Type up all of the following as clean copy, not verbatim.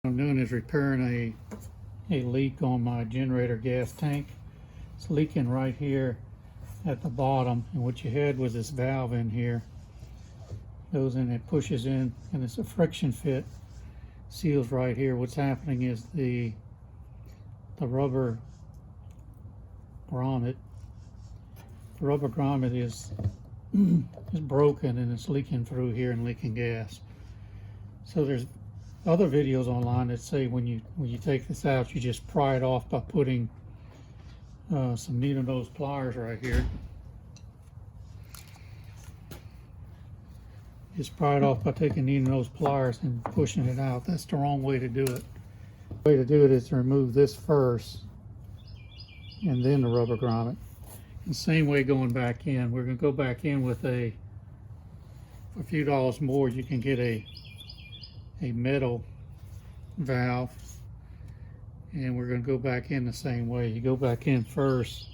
What I'm doing is repairing a leak on my generator gas tank. It's leaking right here at the bottom, and what you had was this valve in here. Goes in, it pushes in, and it's a friction fit. Seals right here. What's happening is the rubber grommet. The rubber grommet is broken, and it's leaking through here and leaking gas. So there's other videos online that say when you take this out, you just pry it off by putting some needle nose pliers right here. Just pry it off by taking needle nose pliers and pushing it out. That's the wrong way to do it. The way to do it is to remove this first and then the rubber grommet. The same way going back in. We're going to go back in with for a few dollars more, you can get a metal valve, and we're going to go back in the same way. You go back in first,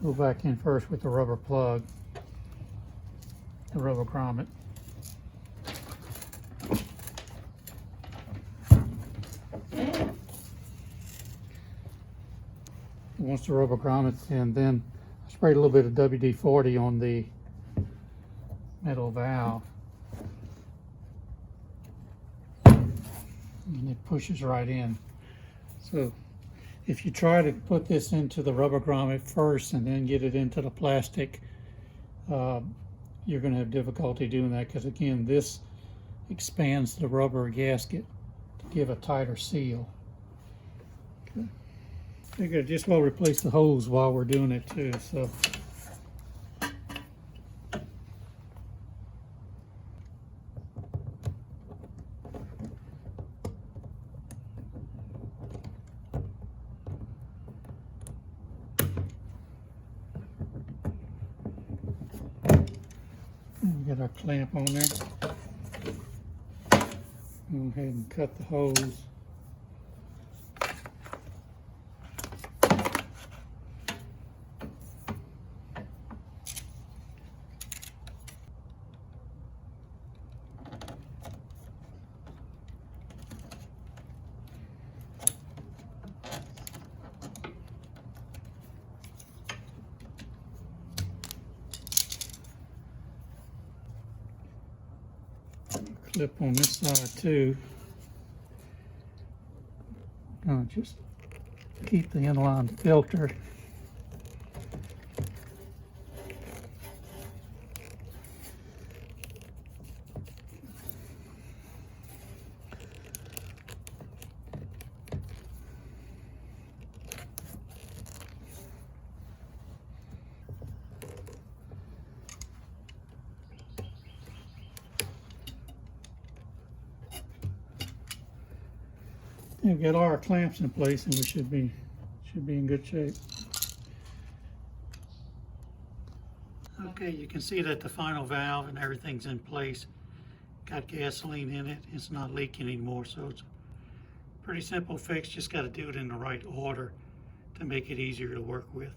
with the rubber plug, the rubber grommet. Once the rubber grommet's in, then I sprayed a little bit of WD-40 on the metal valve, and it pushes right in. So if you try to put this into the rubber grommet first and then get it into the plastic, you're going to have difficulty doing that, because again, this expands the rubber gasket to give a tighter seal. Okay. I think I just will replace the hose while we're doing it too. So we get our clamp on there. Go ahead and cut the hose. Clip on this side too. Just keep the inline filter. We've got all our clamps in place, and we should be in good shape. Okay, you can see that the final valve and everything's in place. Got gasoline in it. It's not leaking anymore, so it's a pretty simple fix. Just got to do it in the right order to make it easier to work with.